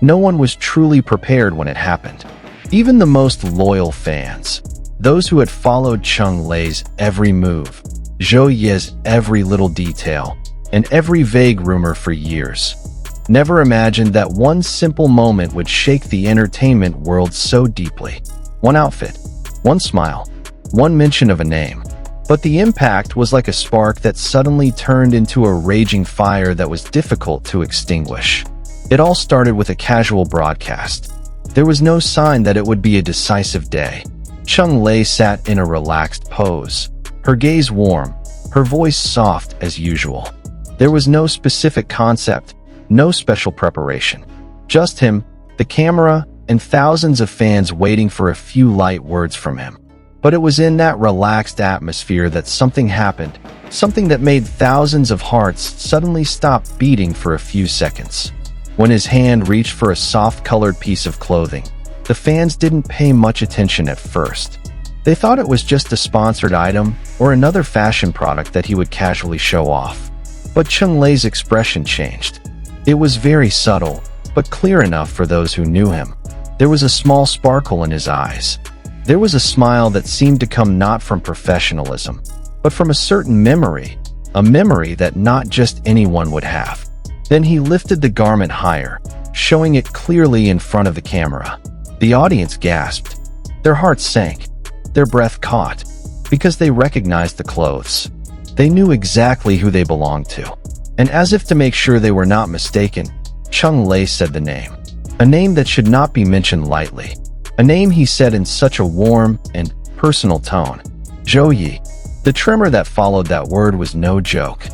No one was truly prepared when it happened. Even the most loyal fans, those who had followed Cheng Lei's every move, Zhou Ye's every little detail, and every vague rumor for years, never imagined that one simple moment would shake the entertainment world so deeply. One outfit, one smile, one mention of a name. But the impact was like a spark that suddenly turned into a raging fire that was difficult to extinguish. It all started with a casual broadcast. There was no sign that it would be a decisive day. Cheng Lei sat in a relaxed pose, her gaze warm, her voice soft as usual. There was no specific concept, no special preparation. Just him, the camera, and thousands of fans waiting for a few light words from him. But it was in that relaxed atmosphere that something happened, something that made thousands of hearts suddenly stop beating for a few seconds. When his hand reached for a soft-colored piece of clothing, the fans didn't pay much attention at first. They thought it was just a sponsored item or another fashion product that he would casually show off. But Cheng Lei's expression changed. It was very subtle, but clear enough for those who knew him. There was a small sparkle in his eyes. There was a smile that seemed to come not from professionalism, but from a certain memory, a memory that not just anyone would have. Then he lifted the garment higher, showing it clearly in front of the camera. The audience gasped. Their hearts sank. Their breath caught, because they recognized the clothes. They knew exactly who they belonged to. And as if to make sure they were not mistaken, Cheng Lei said the name. A name that should not be mentioned lightly. A name he said in such a warm and personal tone. Zhou Ye. The tremor that followed that word was no joke.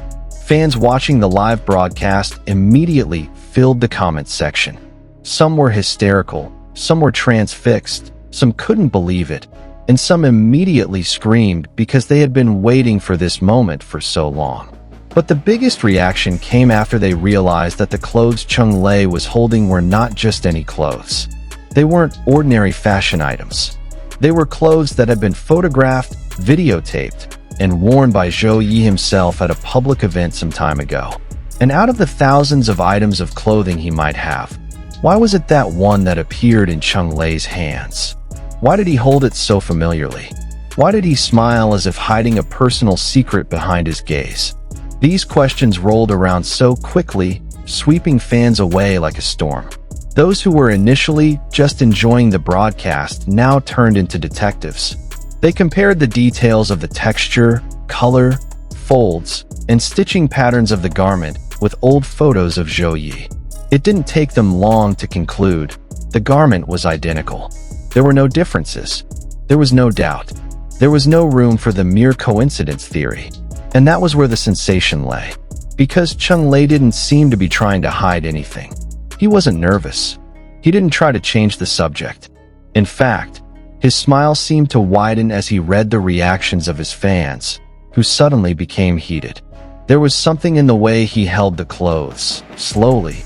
Fans watching the live broadcast immediately filled the comments section. Some were hysterical, some were transfixed, some couldn't believe it, and some immediately screamed because they had been waiting for this moment for so long. But the biggest reaction came after they realized that the clothes Cheng Lei was holding were not just any clothes. They weren't ordinary fashion items. They were clothes that had been photographed, videotaped, and worn by Zhou Ye himself at a public event some time ago. And out of the thousands of items of clothing he might have, why was it that one that appeared in Cheng Lei's hands? Why did he hold it so familiarly? Why did he smile as if hiding a personal secret behind his gaze? These questions rolled around so quickly, sweeping fans away like a storm. Those who were initially just enjoying the broadcast now turned into detectives. They compared the details of the texture, color, folds, and stitching patterns of the garment with old photos of Zhou Ye. It didn't take them long to conclude. The garment was identical. There were no differences. There was no doubt. There was no room for the mere coincidence theory. And that was where the sensation lay. Because Cheng Lei didn't seem to be trying to hide anything. He wasn't nervous. He didn't try to change the subject. In fact, his smile seemed to widen as he read the reactions of his fans, who suddenly became heated. There was something in the way he held the clothes, slowly,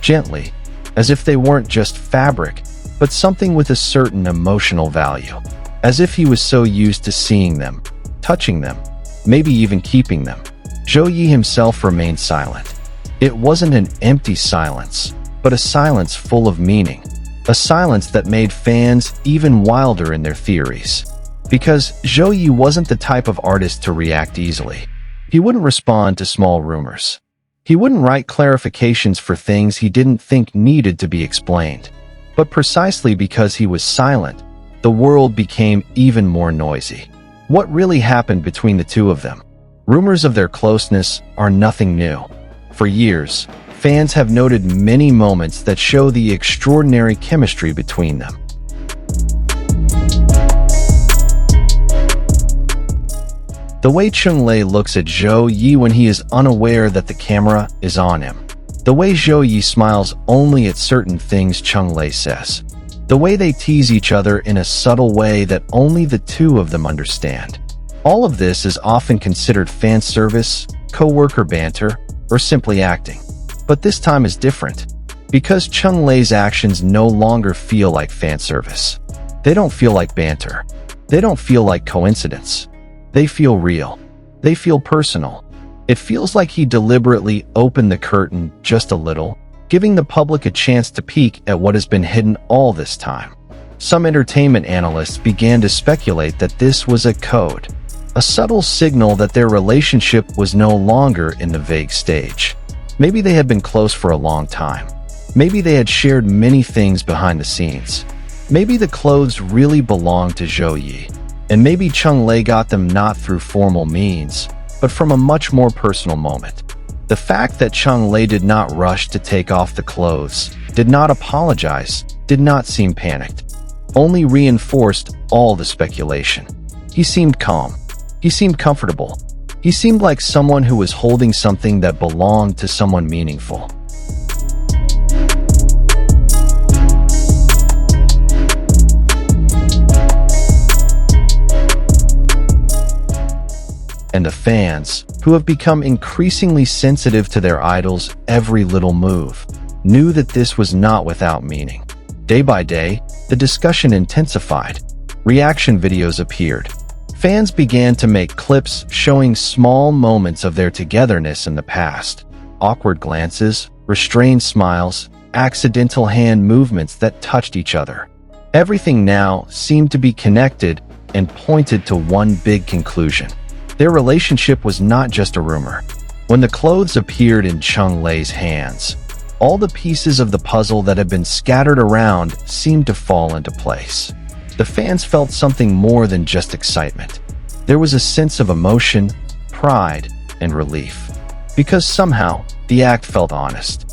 gently, as if they weren't just fabric, but something with a certain emotional value. As if he was so used to seeing them, touching them, maybe even keeping them. Zhou Ye himself remained silent. It wasn't an empty silence, but a silence full of meaning. A silence that made fans even wilder in their theories. Because Zhou Ye wasn't the type of artist to react easily. He wouldn't respond to small rumors. He wouldn't write clarifications for things he didn't think needed to be explained. But precisely because he was silent, the world became even more noisy. What really happened between the two of them? Rumors of their closeness are nothing new. For years, fans have noted many moments that show the extraordinary chemistry between them. The way Cheng Lei looks at Zhou Ye when he is unaware that the camera is on him. The way Zhou Ye smiles only at certain things Cheng Lei says. The way they tease each other in a subtle way that only the two of them understand. All of this is often considered fan service, co-worker banter, or simply acting. But this time is different, because Cheng Lei's actions no longer feel like fan service. They don't feel like banter. They don't feel like coincidence. They feel real. They feel personal. It feels like he deliberately opened the curtain just a little, giving the public a chance to peek at what has been hidden all this time. Some entertainment analysts began to speculate that this was a code, a subtle signal that their relationship was no longer in the vague stage. Maybe they had been close for a long time. Maybe they had shared many things behind the scenes. Maybe the clothes really belonged to Zhou Ye. And maybe Cheng Lei got them not through formal means, but from a much more personal moment. The fact that Cheng Lei did not rush to take off the clothes, did not apologize, did not seem panicked, only reinforced all the speculation. He seemed calm. He seemed comfortable. He seemed like someone who was holding something that belonged to someone meaningful. And the fans, who have become increasingly sensitive to their idols' every little move, knew that this was not without meaning. Day by day, the discussion intensified. Reaction videos appeared. Fans began to make clips showing small moments of their togetherness in the past. Awkward glances, restrained smiles, accidental hand movements that touched each other. Everything now seemed to be connected and pointed to one big conclusion. Their relationship was not just a rumor. When the clothes appeared in Cheng Lei's hands, all the pieces of the puzzle that had been scattered around seemed to fall into place. The fans felt something more than just excitement. There was a sense of emotion, pride, and relief. Because somehow, the act felt honest.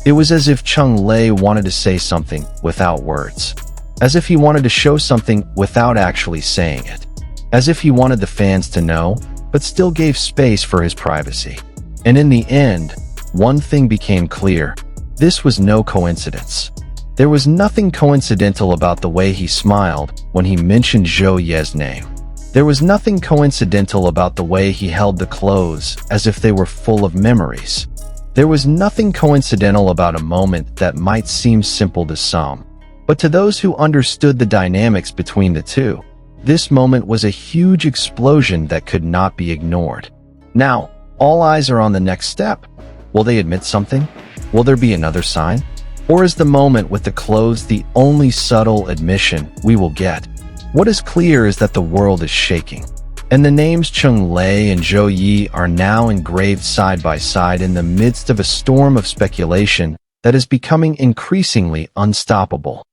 It was as if Cheng Lei wanted to say something without words. As if he wanted to show something without actually saying it. As if he wanted the fans to know, but still gave space for his privacy. And in the end, one thing became clear. This was no coincidence. There was nothing coincidental about the way he smiled when he mentioned Zhou Ye's name. There was nothing coincidental about the way he held the clothes as if they were full of memories. There was nothing coincidental about a moment that might seem simple to some. But to those who understood the dynamics between the two, this moment was a huge explosion that could not be ignored. Now, all eyes are on the next step. Will they admit something? Will there be another sign? Or is the moment with the clothes the only subtle admission we will get? What is clear is that the world is shaking. And the names Cheng Lei and Zhou Ye are now engraved side by side in the midst of a storm of speculation that is becoming increasingly unstoppable.